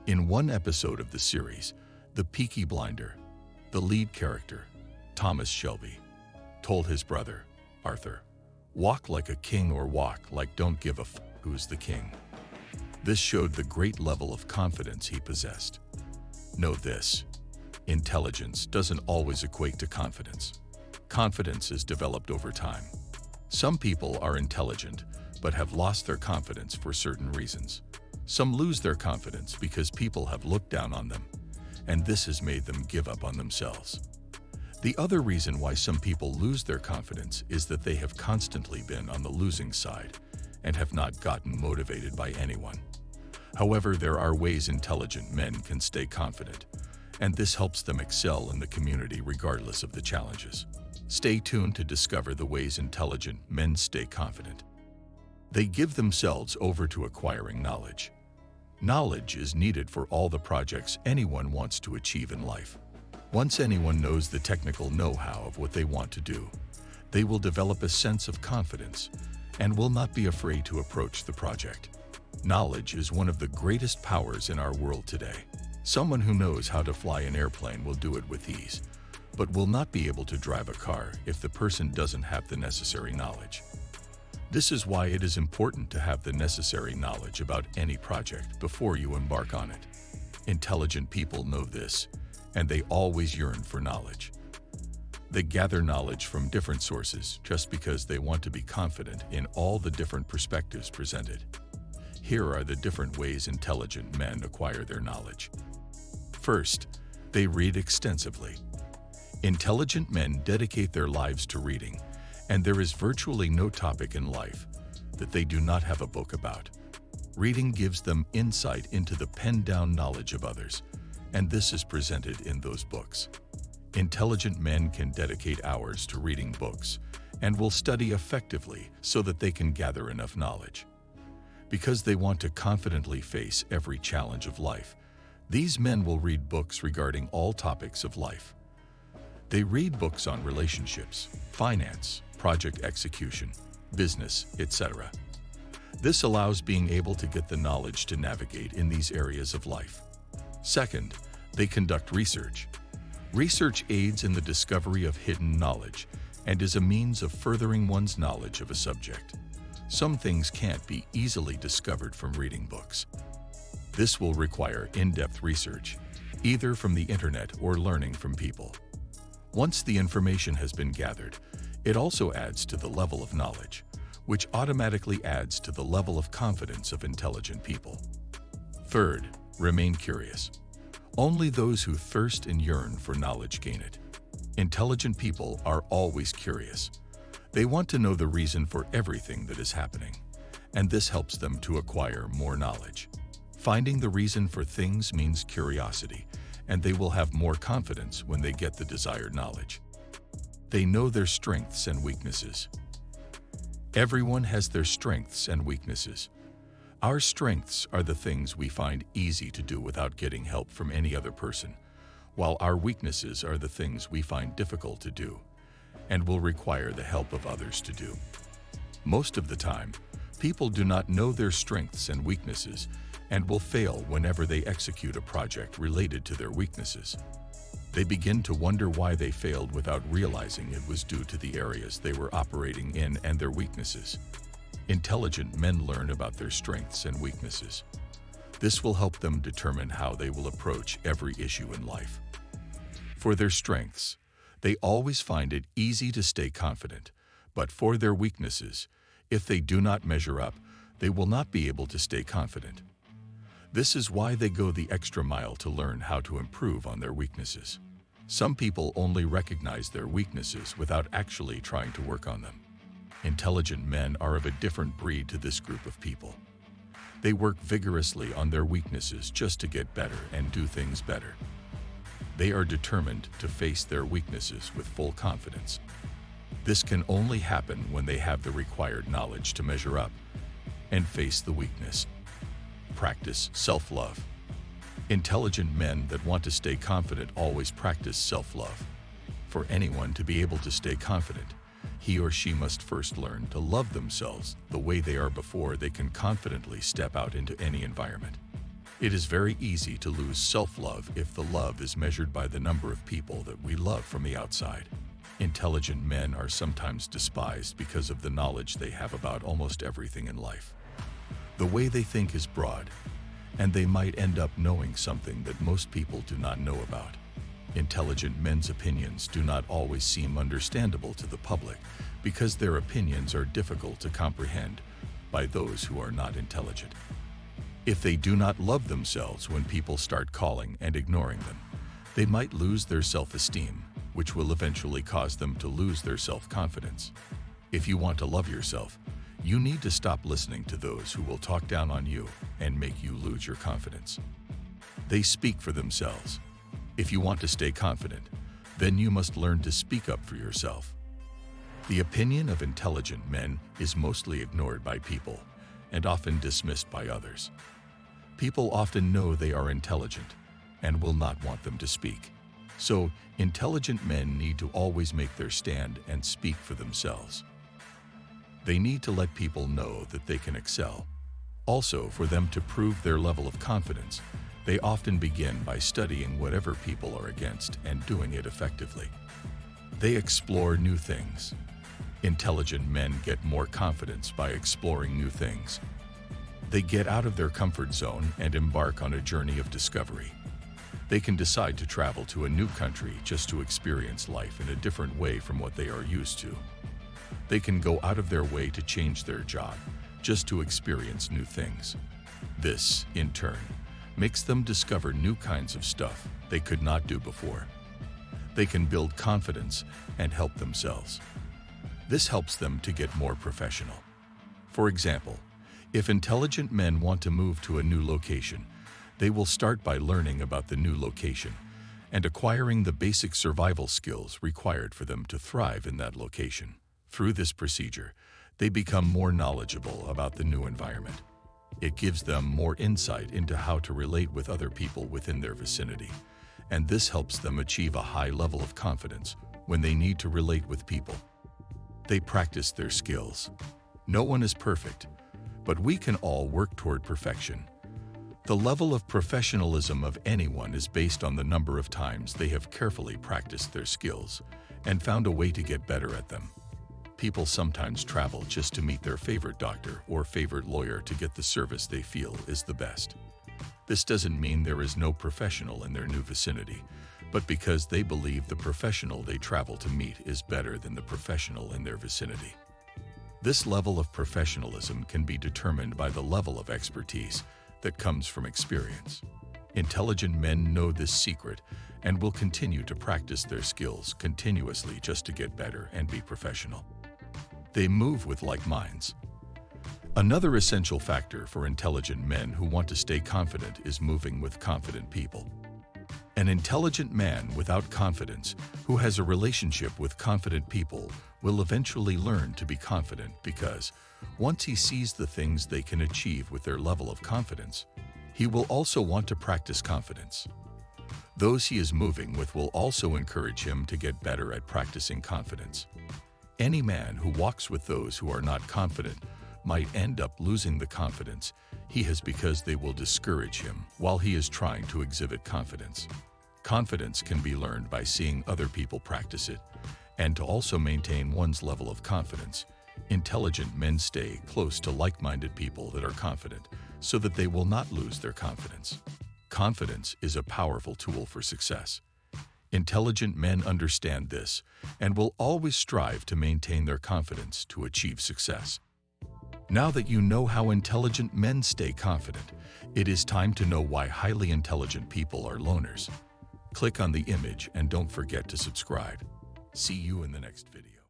In one episode of the series, The Peaky Blinder, the lead character, Thomas Shelby, told his brother, Arthur, "Walk like a king or walk like don't give a f who's the king." This showed the great level of confidence he possessed. Know this: intelligence doesn't always equate to confidence. Confidence is developed over time. Some people are intelligent but have lost their confidence for certain reasons. Some lose their confidence because people have looked down on them, and this has made them give up on themselves. The other reason why some people lose their confidence is that they have constantly been on the losing side and have not gotten motivated by anyone. However, there are ways intelligent men can stay confident, and this helps them excel in the community regardless of the challenges. Stay tuned to discover the ways intelligent men stay confident. They give themselves over to acquiring knowledge. Knowledge is needed for all the projects anyone wants to achieve in life. Once anyone knows the technical know-how of what they want to do, they will develop a sense of confidence and will not be afraid to approach the project. Knowledge is one of the greatest powers in our world today. Someone who knows how to fly an airplane will do it with ease, but will not be able to drive a car if the person doesn't have the necessary knowledge. This is why it is important to have the necessary knowledge about any project before you embark on it. Intelligent people know this, and they always yearn for knowledge. They gather knowledge from different sources just because they want to be confident in all the different perspectives presented. Here are the different ways intelligent men acquire their knowledge. First, they read extensively. Intelligent men dedicate their lives to reading, and there is virtually no topic in life that they do not have a book about. Reading gives them insight into the penned-down knowledge of others, and this is presented in those books. Intelligent men can dedicate hours to reading books and will study effectively so that they can gather enough knowledge. Because they want to confidently face every challenge of life, these men will read books regarding all topics of life. They read books on relationships, finance, project execution, business, etc. This allows being able to get the knowledge to navigate in these areas of life. Second, they conduct research. Research aids in the discovery of hidden knowledge and is a means of furthering one's knowledge of a subject. Some things can't be easily discovered from reading books. This will require in-depth research, either from the internet or learning from people. Once the information has been gathered, it also adds to the level of knowledge, which automatically adds to the level of confidence of intelligent people. Third, remain curious. Only those who thirst and yearn for knowledge gain it. Intelligent people are always curious. They want to know the reason for everything that is happening, and this helps them to acquire more knowledge. Finding the reason for things means curiosity, and they will have more confidence when they get the desired knowledge. They know their strengths and weaknesses. Everyone has their strengths and weaknesses. Our strengths are the things we find easy to do without getting help from any other person, while our weaknesses are the things we find difficult to do and will require the help of others to do. Most of the time, people do not know their strengths and weaknesses and will fail whenever they execute a project related to their weaknesses. They begin to wonder why they failed without realizing it was due to the areas they were operating in and their weaknesses. Intelligent men learn about their strengths and weaknesses. This will help them determine how they will approach every issue in life. For their strengths, they always find it easy to stay confident, but for their weaknesses, if they do not measure up, they will not be able to stay confident. This is why they go the extra mile to learn how to improve on their weaknesses. Some people only recognize their weaknesses without actually trying to work on them. Intelligent men are of a different breed to this group of people. They work vigorously on their weaknesses just to get better and do things better. They are determined to face their weaknesses with full confidence. This can only happen when they have the required knowledge to measure up and face the weakness. Practice self-love. Intelligent men that want to stay confident always practice self-love. For anyone to be able to stay confident, he or she must first learn to love themselves the way they are before they can confidently step out into any environment. It is very easy to lose self-love if the love is measured by the number of people that we love from the outside. Intelligent men are sometimes despised because of the knowledge they have about almost everything in life. The way they think is broad, and they might end up knowing something that most people do not know about. Intelligent men's opinions do not always seem understandable to the public because their opinions are difficult to comprehend by those who are not intelligent. If they do not love themselves when people start calling and ignoring them, they might lose their self-esteem, which will eventually cause them to lose their self-confidence. If you want to love yourself, you need to stop listening to those who will talk down on you and make you lose your confidence. They speak for themselves. If you want to stay confident, then you must learn to speak up for yourself. The opinion of intelligent men is mostly ignored by people and often dismissed by others. People often know they are intelligent and will not want them to speak. So, intelligent men need to always make their stand and speak for themselves. They need to let people know that they can excel. Also, for them to prove their level of confidence, they often begin by studying whatever people are against and doing it effectively. They explore new things. Intelligent men get more confidence by exploring new things. They get out of their comfort zone and embark on a journey of discovery. They can decide to travel to a new country just to experience life in a different way from what they are used to. They can go out of their way to change their job just to experience new things. This, in turn, makes them discover new kinds of stuff they could not do before. They can build confidence and help themselves. This helps them to get more professional. For example, if intelligent men want to move to a new location, they will start by learning about the new location and acquiring the basic survival skills required for them to thrive in that location. Through this procedure, they become more knowledgeable about the new environment. It gives them more insight into how to relate with other people within their vicinity, and this helps them achieve a high level of confidence when they need to relate with people. They practice their skills. No one is perfect, but we can all work toward perfection. The level of professionalism of anyone is based on the number of times they have carefully practiced their skills and found a way to get better at them. People sometimes travel just to meet their favorite doctor or favorite lawyer to get the service they feel is the best. This doesn't mean there is no professional in their new vicinity, but because they believe the professional they travel to meet is better than the professional in their vicinity. This level of professionalism can be determined by the level of expertise that comes from experience. Intelligent men know this secret and will continue to practice their skills continuously just to get better and be professional. They move with like minds. Another essential factor for intelligent men who want to stay confident is moving with confident people. An intelligent man without confidence who has a relationship with confident people will eventually learn to be confident because once he sees the things they can achieve with their level of confidence, he will also want to practice confidence. Those he is moving with will also encourage him to get better at practicing confidence. Any man who walks with those who are not confident might end up losing the confidence he has because they will discourage him while he is trying to exhibit confidence. Confidence can be learned by seeing other people practice it, and to also maintain one's level of confidence. Intelligent men stay close to like-minded people that are confident so that they will not lose their confidence. Confidence is a powerful tool for success. Intelligent men understand this and will always strive to maintain their confidence to achieve success. Now that you know how intelligent men stay confident, it is time to know why highly intelligent people are loners. Click on the image and don't forget to subscribe. See you in the next video.